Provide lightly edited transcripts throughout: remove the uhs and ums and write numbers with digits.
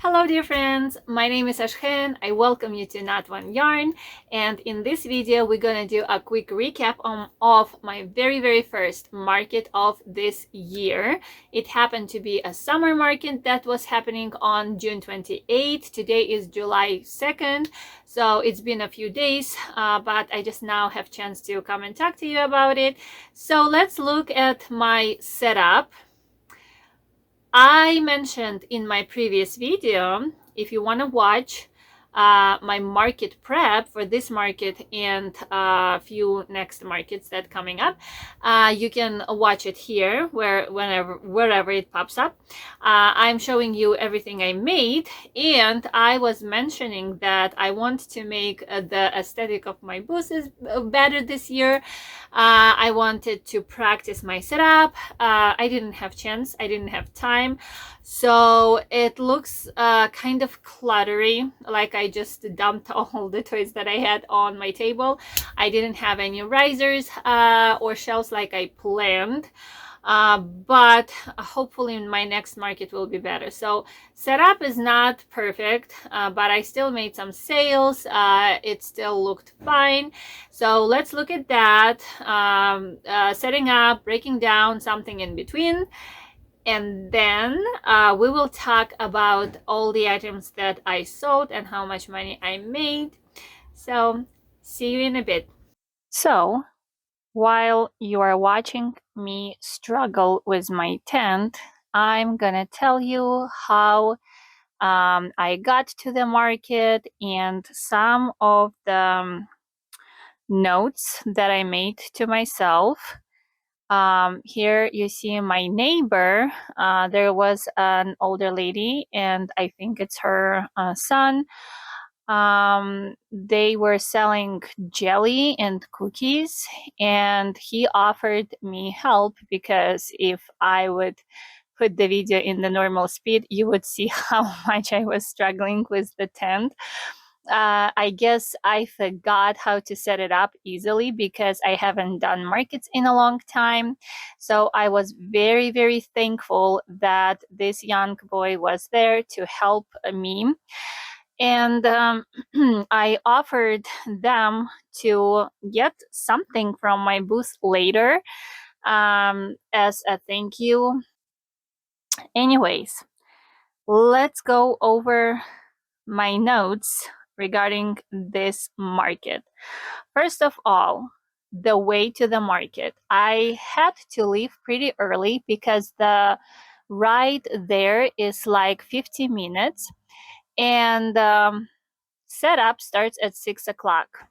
Hello dear friends, my name is Ashken. I welcome you to Not One Yarn, and in this video we're gonna do a quick recap of my very first market of this year. It happened to be a summer market that was happening on June 28th. Today is July 2nd, so it's been a few days, but I just now have chance to come and talk to you about it. So let's look at my setup. I mentioned in my previous video, if you want to watch my market prep for this market and a few next markets that coming up, you can watch it here wherever it pops up. I'm showing you everything I made, and I was mentioning that I want to make the aesthetic of my booths better this year. I wanted to practice my setup. I didn't have chance, I didn't have time, so it looks kind of cluttery, like I just dumped all the toys that I had on my table. I didn't have any risers or shelves like I planned, but hopefully in my next market will be better. So setup is not perfect, but I still made some sales. It still looked fine. So let's look at that. Setting up, breaking down, something in between. And then we will talk about all the items that I sold and how much money I made. So see you in a bit. So while you are watching me struggle with my tent, I'm gonna tell you how I got to the market and some of the notes that I made to myself. Here you see my neighbor. There was an older lady, and I think it's her son. They were selling jelly and cookies, and he offered me help because if I would put the video in the normal speed, you would see how much I was struggling with the tent. I guess I forgot how to set it up easily because I haven't done markets in a long time. So I was very thankful that this young boy was there to help me. And I offered them to get something from my booth later as a thank you. Anyways, let's go over my notes regarding this market. First of all, the way to the market. I had to leave pretty early because the ride there is like 50 minutes, and setup starts at 6 o'clock.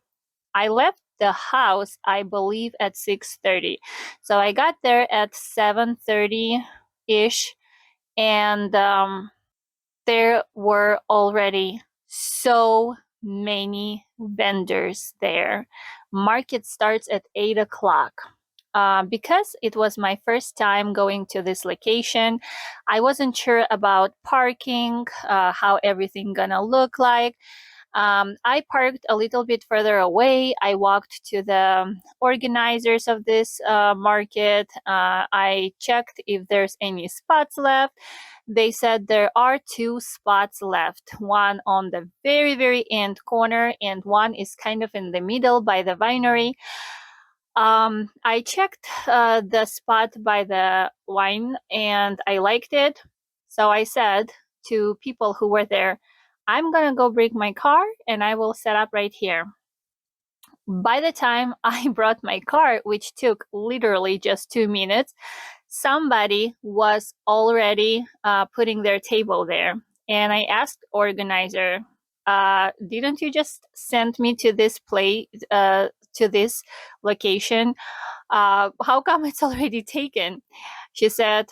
I left the house, I believe, at 6:30. So I got there at 7:30-ish, and there were already so many vendors there. Market starts at 8 o'clock. Because it was my first time going to this location, I wasn't sure about parking, how everything gonna look like. I parked a little bit further away. I walked to the organizers of this market. I checked if there's any spots left. They said there are 2 spots left, one on the very end corner and one is kind of in the middle by the winery. I checked the spot by the wine and I liked it. So I said to people who were there, I'm gonna go bring my car and I will set up right here. By the time I brought my car, which took literally just 2 minutes, somebody was already putting their table there. And I asked organizer, didn't you just send me to this place, to this location? How come it's already taken? She said,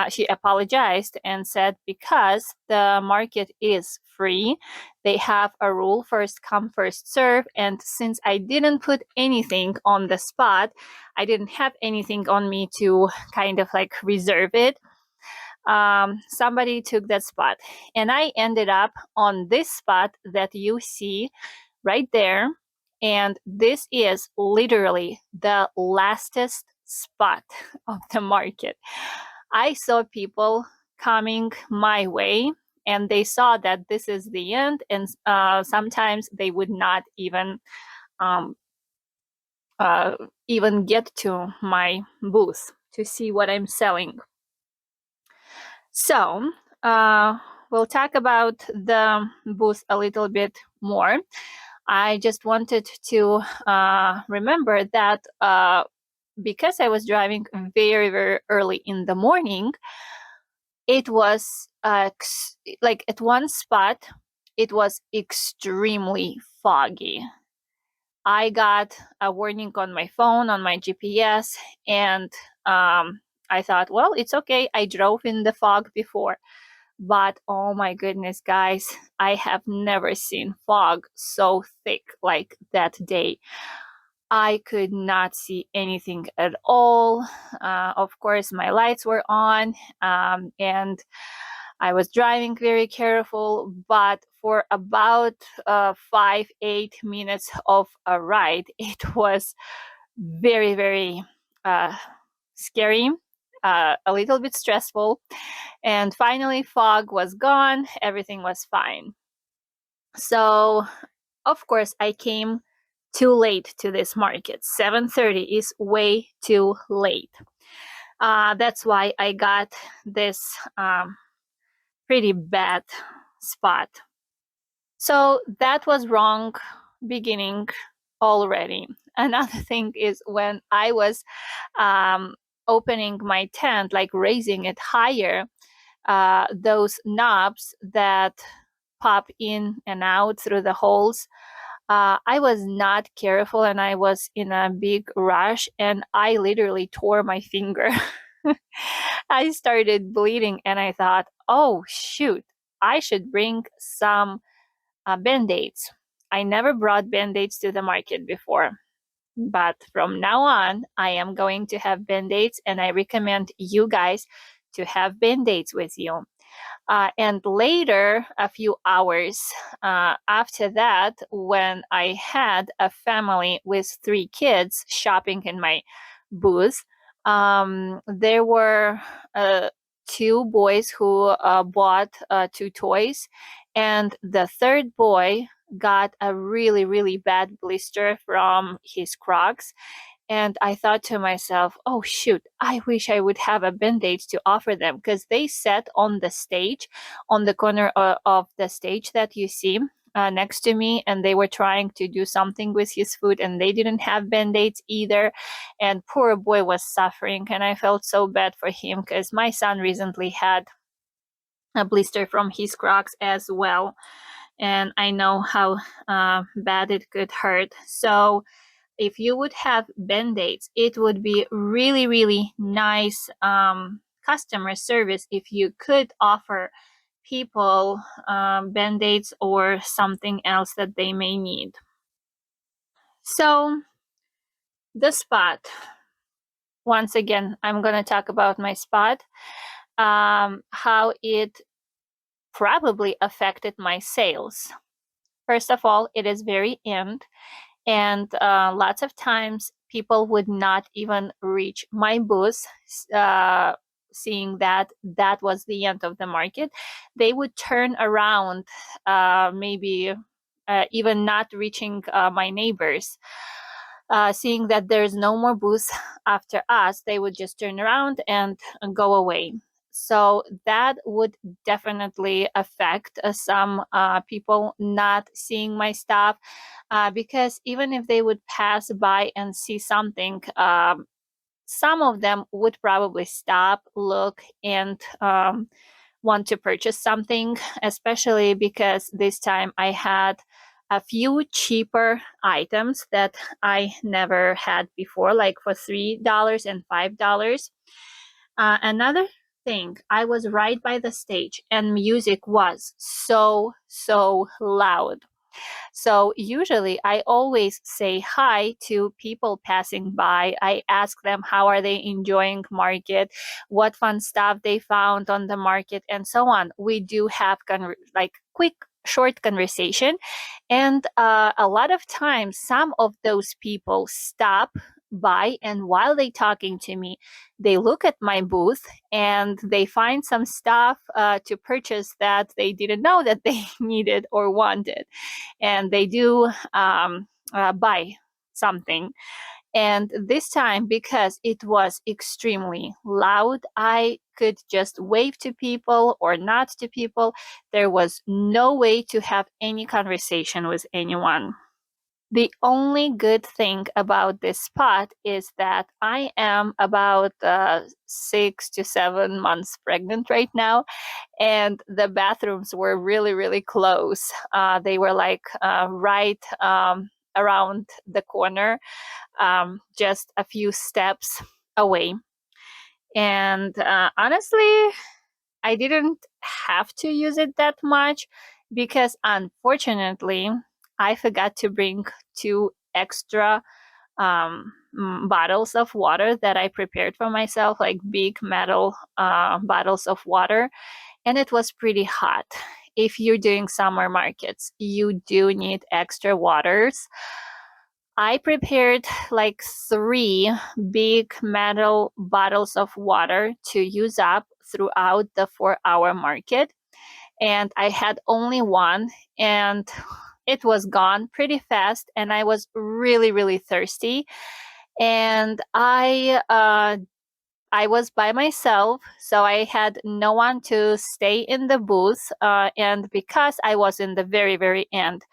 she apologized and said because the market is free, they have a rule first come, first serve. And since I didn't put anything on the spot, I didn't have anything on me to kind of like reserve it. Somebody took that spot and I ended up on this spot that you see right there. And this is literally the lastest spot of the market. I saw people coming my way and they saw that this is the end, and sometimes they would not even get to my booth to see what I'm selling. So we'll talk about the booth a little bit more. I just wanted to remember that because I was driving very, very early in the morning, it was like at one spot, it was extremely foggy. I got a warning on my phone, on my GPS, and I thought, well, it's okay. I drove in the fog before. But oh my goodness, guys, I have never seen fog so thick like that day. I could not see anything at all. Of course, my lights were on, and I was driving very careful, but for about 5-8 minutes of a ride, it was very, very scary, a little bit stressful. And finally, fog was gone. Everything was fine. So, of course, I came too late to this market. 7:30 is way too late. That's why I got this pretty bad spot. So that was wrong beginning already. Another thing is when I was opening my tent, like raising it higher, those knobs that pop in and out through the holes, I was not careful and I was in a big rush and I literally tore my finger. I started bleeding and I thought, oh shoot, I should bring some band-aids. I never brought band-aids to the market before, but from now on, I am going to have band-aids and I recommend you guys to have band-aids with you. And later, a few hours after that, when I had a family with 3 kids shopping in my booth, there were 2 boys who bought 2 toys, and the third boy got a really, really bad blister from his Crocs. And I thought to myself, oh shoot, I wish I would have a band-aid to offer them, because they sat on the stage, on the corner of the stage that you see next to me, and they were trying to do something with his foot and they didn't have band-aids either. And poor boy was suffering and I felt so bad for him because my son recently had a blister from his Crocs as well. And I know how bad it could hurt. So if you would have band-aids, it would be really, really nice customer service if you could offer people band-aids or something else that they may need. So the spot, once again, I'm going to talk about my spot, how it probably affected my sales. First of all, it is very end. And lots of times people would not even reach my booth, seeing that that was the end of the market. They would turn around, maybe even not reaching my neighbors. Seeing that there's no more booths after us, they would just turn around and go away. So that would definitely affect some people not seeing my stuff, because even if they would pass by and see something, some of them would probably stop, look, and want to purchase something, especially because this time I had a few cheaper items that I never had before, like for $3 and $5. Another thing, I was right by the stage and music was so loud. So usually I always say hi to people passing by. I ask them how are they enjoying market, what fun stuff they found on the market, and so on. We do have like quick short conversation, and a lot of times some of those people stop by, and while they talking to me, they look at my booth and they find some stuff to purchase that they didn't know that they needed or wanted, and they do buy something. And this time, because it was extremely loud, I could just wave to people or nod to people. There was no way to have any conversation with anyone. The only good thing about this spot is that I am about 6 to 7 months pregnant right now, and the bathrooms were really, really close. They were like right around the corner, just a few steps away. And honestly, I didn't have to use it that much because unfortunately, I forgot to bring 2 extra bottles of water that I prepared for myself, like big metal bottles of water, and it was pretty hot. If you're doing summer markets, you do need extra waters. I prepared like 3 big metal bottles of water to use up throughout the 4-hour market. And I had only one, and it was gone pretty fast. And I was really, really thirsty. And I was by myself, so I had no one to stay in the booth. And because I was in the very, very end,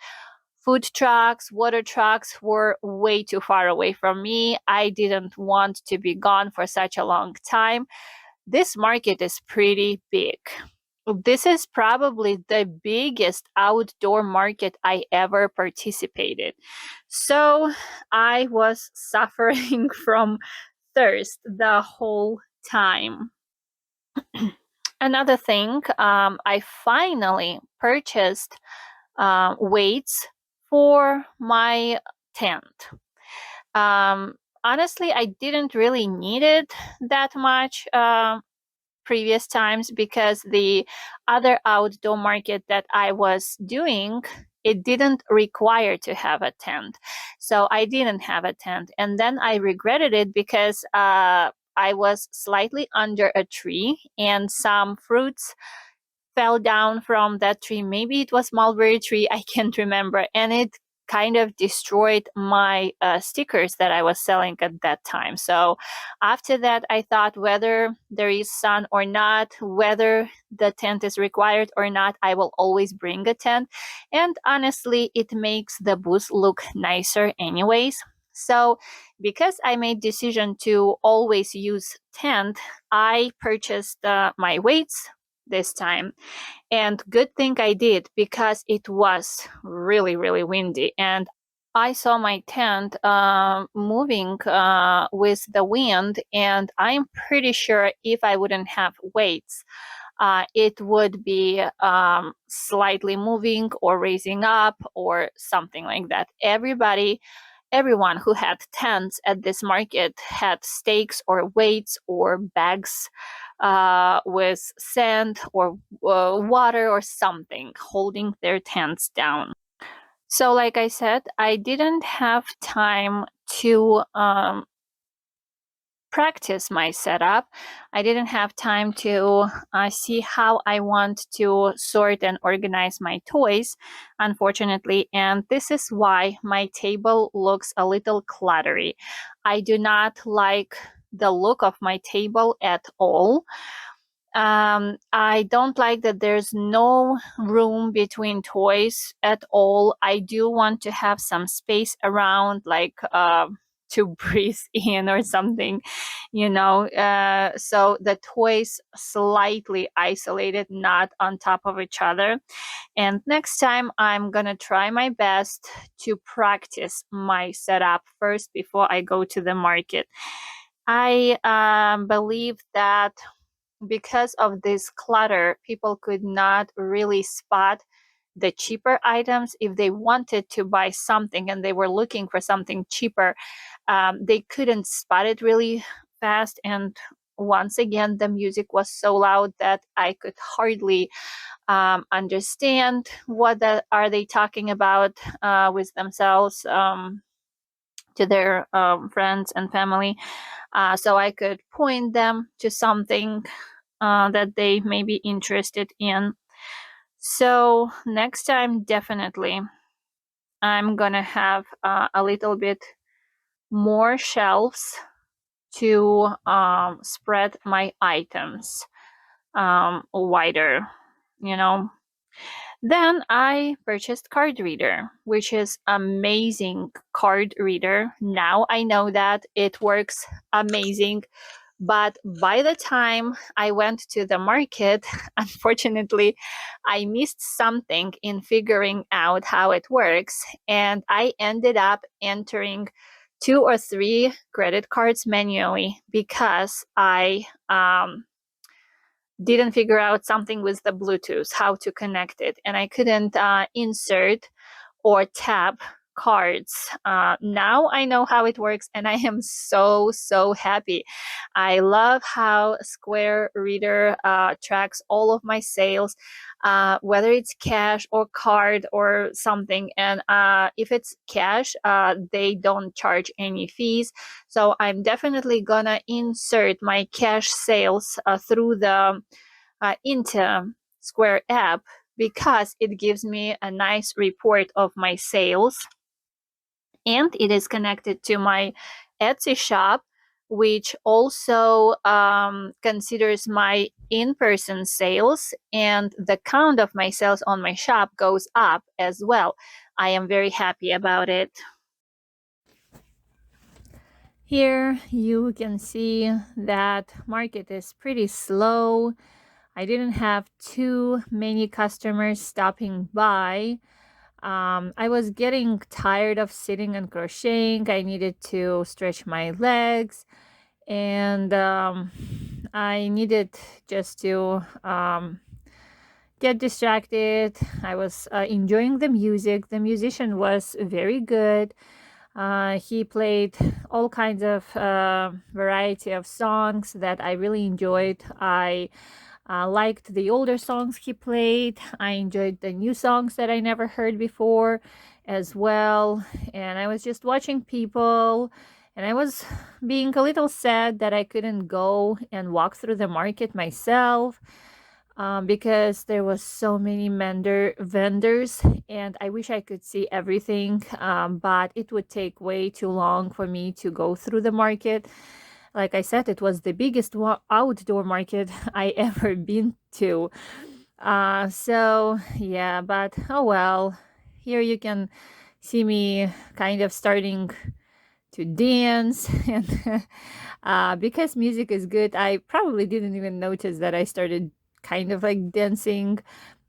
food trucks, water trucks were way too far away from me. I didn't want to be gone for such a long time. This market is pretty big. This is probably the biggest outdoor market I ever participated. So I was suffering from thirst the whole time. Another thing, I finally purchased weights for my tent. Honestly, I didn't really need it that much previous times because the other outdoor market that I was doing, it didn't require to have a tent. So I didn't have a tent. And then I regretted it because I was slightly under a tree and some fruits fell down from that tree. Maybe it was mulberry tree, I can't remember, and it kind of destroyed my stickers that I was selling at that time. So after that, I thought whether there is sun or not, whether the tent is required or not, I will always bring a tent. And honestly, it makes the booth look nicer anyways. So because I made decision to always use tent, I purchased my weights this time. And good thing I did because it was really, really windy. And I saw my tent moving with the wind. And I'm pretty sure if I wouldn't have weights, it would be slightly moving or raising up or something like that. Everyone who had tents at this market had stakes or weights or bags with sand or water or something holding their tents down. So like I said, I didn't have time to practice my setup. I didn't have time to see how I want to sort and organize my toys, unfortunately, and this is why my table looks a little cluttery. I do not like the look of my table at all. I don't like that there's no room between toys at all. I do want to have some space around, like to breathe in or something, so the toys slightly isolated, not on top of each other. And next time I'm gonna try my best to practice my setup first before I go to the market. I believe that because of this clutter, people could not really spot the cheaper items. If they wanted to buy something and they were looking for something cheaper, they couldn't spot it really fast. And once again, the music was so loud that I could hardly understand what are they talking about with themselves. to their friends and family, so I could point them to something that they may be interested in. So next time, definitely, I'm gonna have a little bit more shelves to spread my items wider, you know. Then I purchased card reader, which is amazing card reader. Now I know that it works amazing, but by the time I went to the market, unfortunately, I missed something in figuring out how it works, and I ended up entering 2 or 3 credit cards manually because I didn't figure out something with the Bluetooth, how to connect it, and I couldn't insert or tap cards. Now I know how it works, and I am so happy. I love how Square Reader tracks all of my sales, whether it's cash or card or something. And if it's cash, they don't charge any fees. So I'm definitely gonna insert my cash sales through the into Square app, because it gives me a nice report of my sales, and it is connected to my Etsy shop, which also considers my in-person sales, and the count of my sales on my shop goes up as well. I am very happy about it. Here you can see that market is pretty slow. I didn't have too many customers stopping by. I was getting tired of sitting and crocheting. I needed to stretch my legs, and I needed just to get distracted. I was enjoying the music. The musician was very good. He played all kinds of variety of songs that I really enjoyed. I liked the older songs he played. I enjoyed the new songs that I never heard before as well. And I was just watching people, and I was being a little sad that I couldn't go and walk through the market myself, because there was so many vendors, and I wish I could see everything, but it would take way too long for me to go through the market. Like I said, it was the biggest outdoor market I ever been to. So yeah, but oh well. Here you can see me kind of starting to dance, and because music is good, I probably didn't even notice that I started kind of like dancing.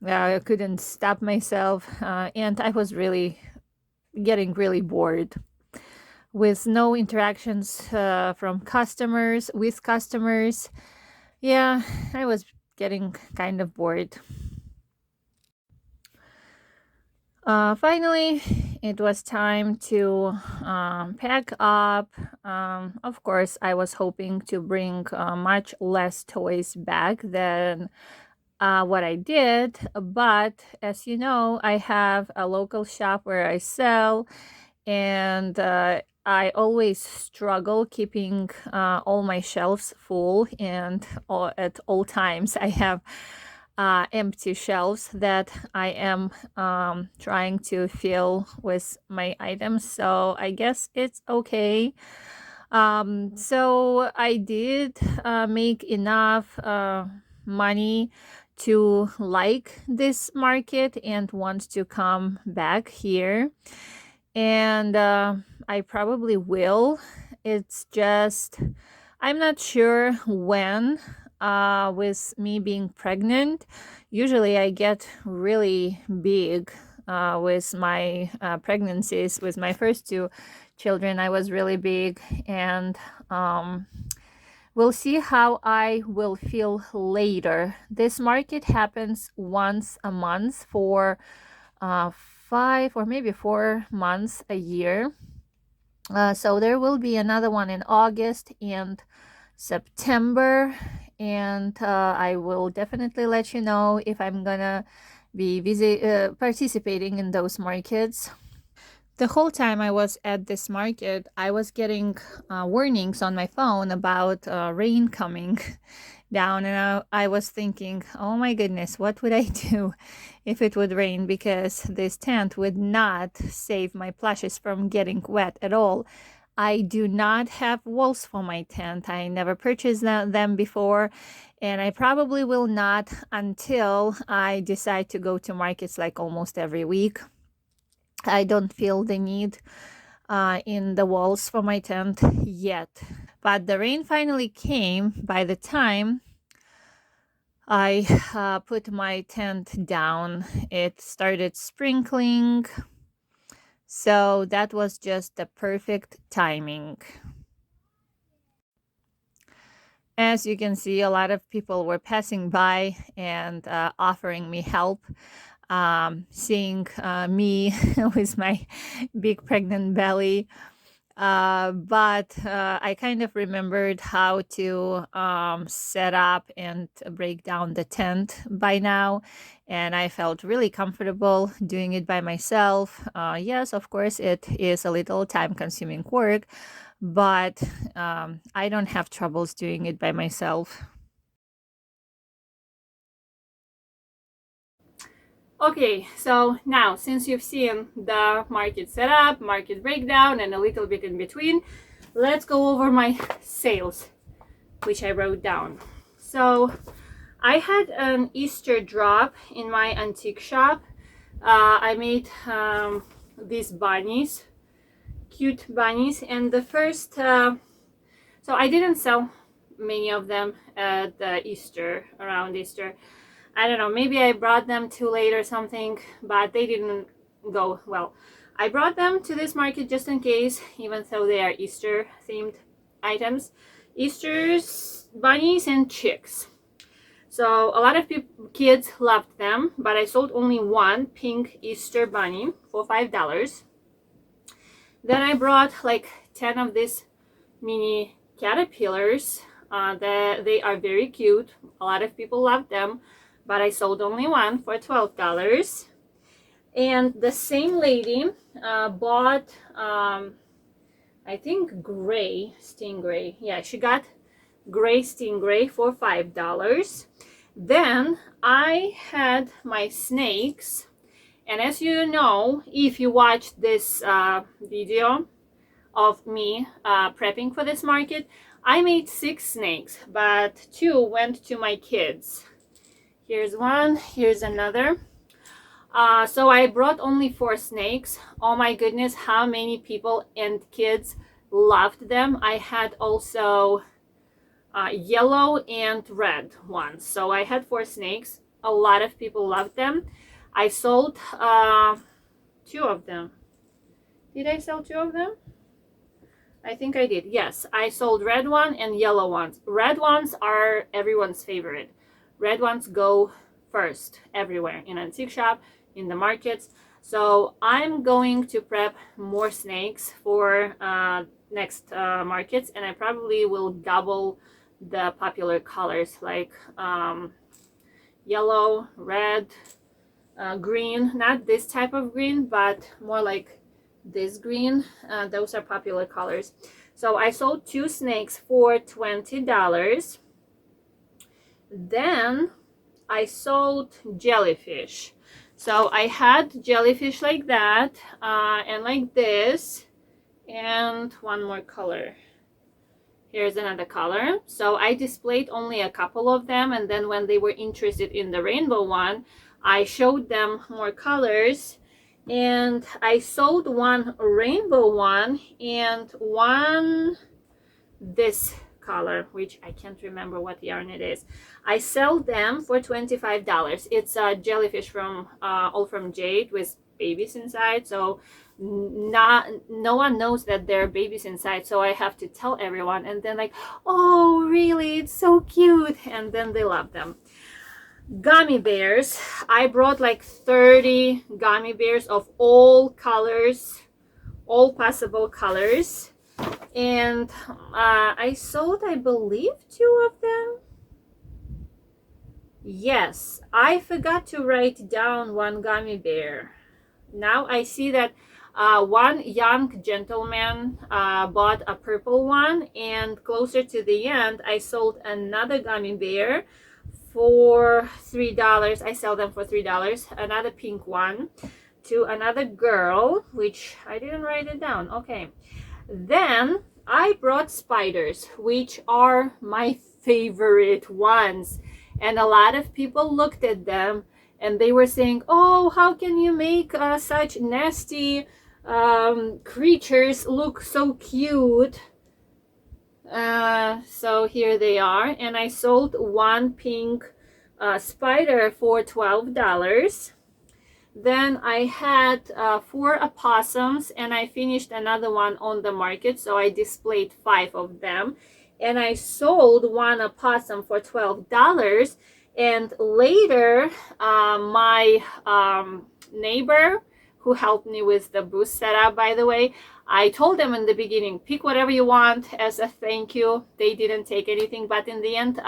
I couldn't stop myself, and I was really getting really bored with no interactions from customers, with customers. Yeah, I was getting kind of bored. Finally, it was time to pack up. Of course, I was hoping to bring much less toys back than what I did, but as you know, I have a local shop where I sell, and I always struggle keeping all my shelves full, and at all times I have empty shelves that I am trying to fill with my items. So I guess it's okay. So I did make enough money to like this market and want to come back here, and I probably will. It's just I'm not sure when. With me being pregnant, usually I get really big with my pregnancies. With my first 2 children, I was really big, and we'll see how I will feel later. This market happens once a month for 5 or maybe 4 months a year. So there will be another one in August and September, and I will definitely let you know if I'm gonna be participating in those markets. The whole time I was at this market, I was getting warnings on my phone about rain coming down, and I was thinking, oh my goodness, what would I do if it would rain? Because this tent would not save my plushes from getting wet at all. I do not have walls for my tent. I never purchased them before, and I probably will not until I decide to go to markets like almost every week. I don't feel the need in the walls for my tent yet. But the rain finally came by the time I put my tent down. It started sprinkling, so that was just the perfect timing. As you can see, a lot of people were passing by and offering me help. Seeing me with my big pregnant belly. But I kind of remembered how to set up and break down the tent by now, and I felt really comfortable doing it by myself. Yes, of course, it is a little time-consuming work, but I don't have troubles doing it by myself. Okay, so now since you've seen the market setup, market breakdown, and a little bit in between, let's go over my sales, which I wrote down. So I had an Easter drop in my antique shop. I made these bunnies, cute bunnies, and the first, so I didn't sell many of them at Easter, around Easter. I don't know, maybe I brought them too late or something, but they didn't go well. I brought them to this market just in case, even though they are Easter themed items. Easter's bunnies and chicks. So a lot of kids loved them, but I sold only one pink Easter bunny for $5. Then I brought like 10 of these mini caterpillars. They are very cute. A lot of people love them, but I sold only one for $12. And the same lady bought, I think, gray stingray. Yeah, she got gray stingray for $5. Then I had my snakes, and as you know, if you watched this video of me prepping for this market, I made 6 snakes, but 2 went to my kids. Here's one, here's another. So I brought only 4 snakes. Oh my goodness, how many people and kids loved them. I had also yellow and red ones. So I had 4 snakes. A lot of people loved them. I sold 2 of them. Did I sell 2 of them? I think I did. Yes, I sold red one and yellow ones. Red ones are everyone's favorite. Red ones go first everywhere, in antique shop, in the markets. So I'm going to prep more snakes for next markets, and I probably will double the popular colors like yellow, red, green. Not this type of green, but more like this green. Those are popular colors. So I sold 2 snakes for $20. Then I sold jellyfish. So I had jellyfish like that and like this, and one more color. Here's another color. So I displayed only a couple of them, and then when they were interested in the rainbow one, I showed them more colors, and I sold one rainbow one and one this color, which I can't remember what yarn it is. I sell them for $25. It's a jellyfish from all from jade with babies inside, so no one knows that there are babies inside, so I have to tell everyone, and then like, oh really, it's so cute, and then they love them. Gummy bears, I brought like 30 gummy bears of all colors, all possible colors, and I sold, I believe, 2 of them. Yes, I forgot to write down one gummy bear. Now I see that One young gentleman bought a purple one, and closer to the end I sold another gummy bear for $3. I sell them for $3. Another pink one to another girl, which I didn't write it down. Okay. Then I brought spiders, which are my favorite ones. And a lot of people looked at them and they were saying, oh, how can you make such nasty creatures look so cute? So here they are. And I sold one pink spider for $12. Then I had 4 opossums, and I finished another one on the market, so I displayed 5 of them, and I sold one opossum for $12. And later my neighbor who helped me with the booth setup, by the way, I told them in the beginning, pick whatever you want as a thank you. They didn't take anything, but in the end,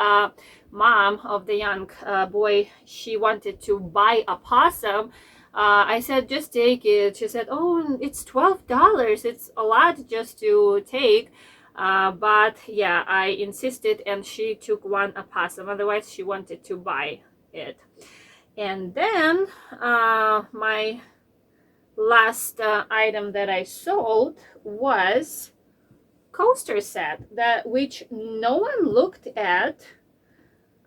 mom of the young boy, she wanted to buy a possum. I said, just take it. She said, oh, it's $12. It's a lot just to take. But yeah, I insisted, and she took one opossum. Otherwise, she wanted to buy it. And then my last item that I sold was coaster set, which no one looked at.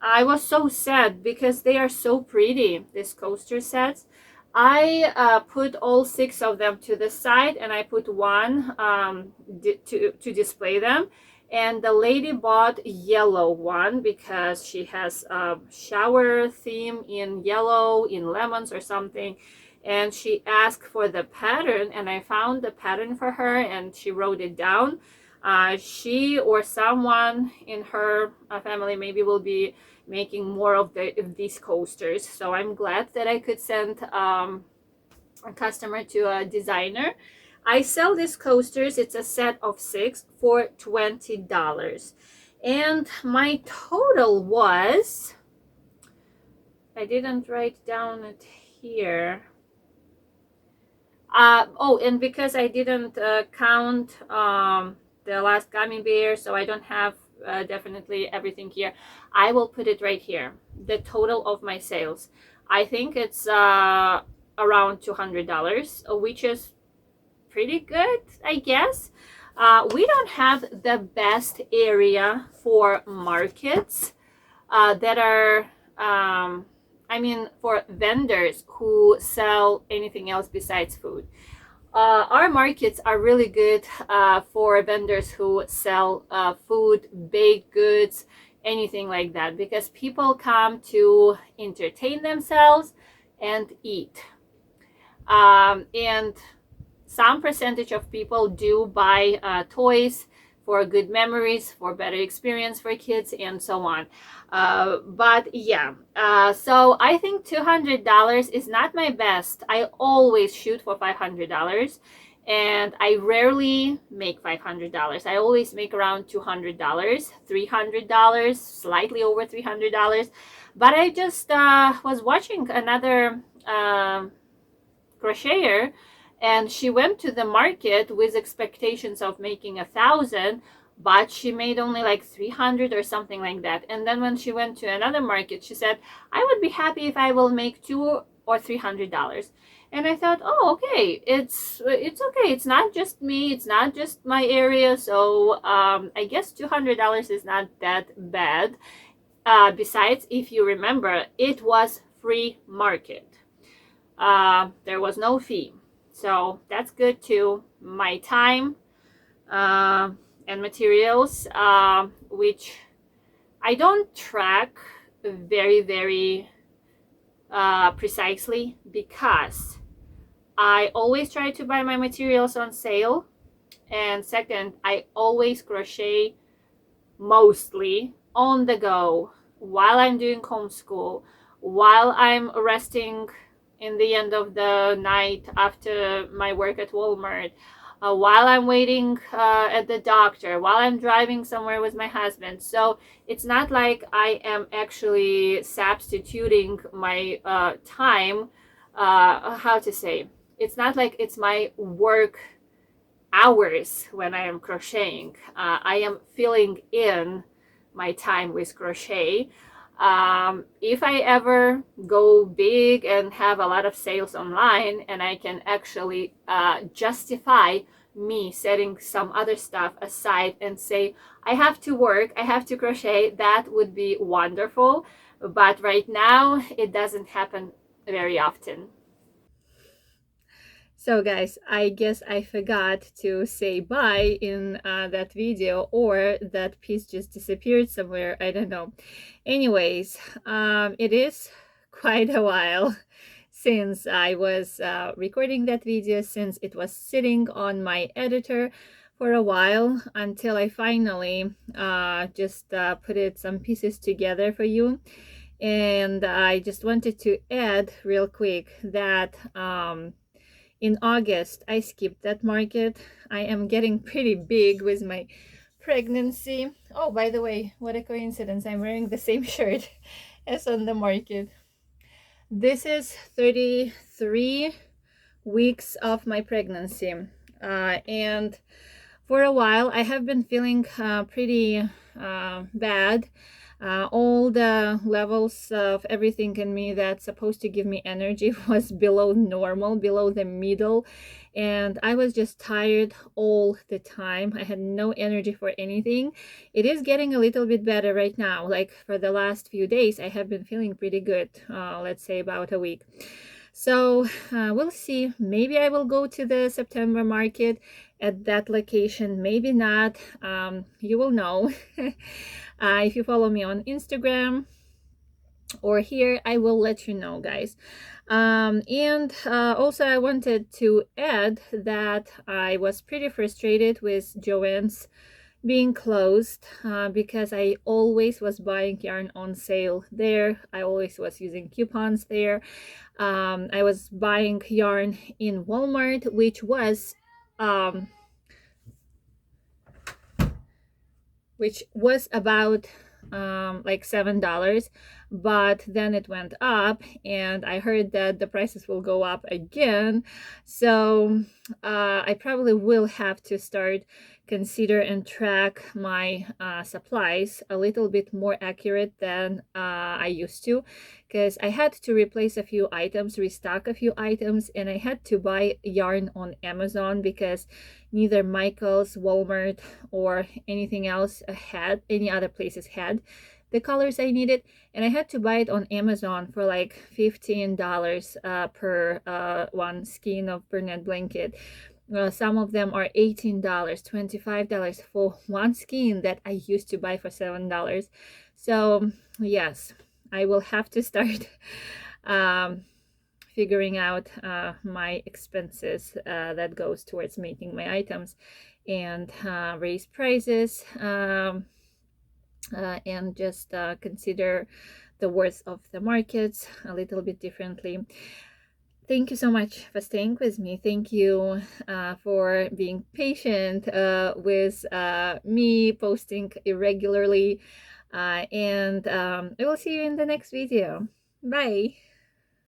I was so sad because they are so pretty, these coaster sets. I put all 6 of them to the side, and I put one to display them. And the lady bought yellow one because she has a shower theme in yellow, in lemons or something. And she asked for the pattern, and I found the pattern for her, and she wrote it down. She or someone in her family maybe will be making more of these coasters, so I'm glad that I could send a customer to a designer. I sell these coasters, it's a set of 6 for $20, and my total was, I didn't write down it here. Oh, and because I didn't count the last gummy bear, so I don't have definitely everything here. I will put it right here. The total of my sales, I think it's around $200, which is pretty good, I guess. We don't have the best area for markets that are for vendors who sell anything else besides food. Our markets are really good for vendors who sell food, baked goods, anything like that, because people come to entertain themselves and eat. And some percentage of people do buy toys for good memories, for better experience for kids, and so on. But yeah, so I think $200 is not my best. I always shoot for $500, and I rarely make $500. I always make around $200, $300, slightly over $300. But I just was watching another crocheter, and she went to the market with expectations of making 1,000, but she made only like 300 or something like that. And then when she went to another market, she said, I would be happy if I will make $200 or $300. And I thought, oh, okay, it's okay. It's not just me, it's not just my area, so I guess $200 is not that bad. Besides, if you remember, it was free market. There was no fee. So that's good too. My time and materials, which I don't track very precisely, because I always try to buy my materials on sale. And second, I always crochet mostly on the go while I'm doing homeschool, while I'm resting in the end of the night after my work at Walmart, while I'm waiting at the doctor, while I'm driving somewhere with my husband. So it's not like I am actually substituting my time, how to say, it's not like it's my work hours when I am crocheting. I am filling in my time with crochet. If I ever go big and have a lot of sales online, and I can actually justify me setting some other stuff aside and say, I have to work, I have to crochet, that would be wonderful. But right now, it doesn't happen very often. So guys, I guess I forgot to say bye in that video, or that piece just disappeared somewhere, I don't know. Anyways, it is quite a while since I was recording that video, since it was sitting on my editor for a while, until I finally just put some pieces together for you. And I just wanted to add real quick that in August, I skipped that market. I am getting pretty big with my pregnancy. Oh, by the way, what a coincidence. I'm wearing the same shirt as on the market. This is 33 weeks of my pregnancy. And for a while, I have been feeling pretty bad. All the levels of everything in me that's supposed to give me energy was below normal, below the middle, and I was just tired all the time. I had no energy for anything. It is getting a little bit better right now. Like for the last few days, I have been feeling pretty good, let's say about a week. So we'll see. Maybe I will go to the September market at that location, maybe not. You will know. If you follow me on Instagram or here, I will let you know, guys. And also I wanted to add that I was pretty frustrated with Joann's being closed because I always was buying yarn on sale there. I always was using coupons there. I was buying yarn in Walmart, which was about like $7, but then it went up, and I heard that the prices will go up again. So I probably will have to start consider and track my supplies a little bit more accurate than I used to, because I had to replace a few items, restock a few items, and I had to buy yarn on Amazon because neither Michael's, Walmart, or anything else had, any other places had the colors I needed, and I had to buy it on Amazon for like $15 per one skein of Bernard blanket. Some of them are $18, $25 for one skein that I used to buy for $7. So yes, I will have to start figuring out my expenses that goes towards making my items, and raise prices, and just consider the worth of the markets a little bit differently. Thank you so much for staying with me. Thank you for being patient with me posting irregularly, and I will see you in the next video. Bye.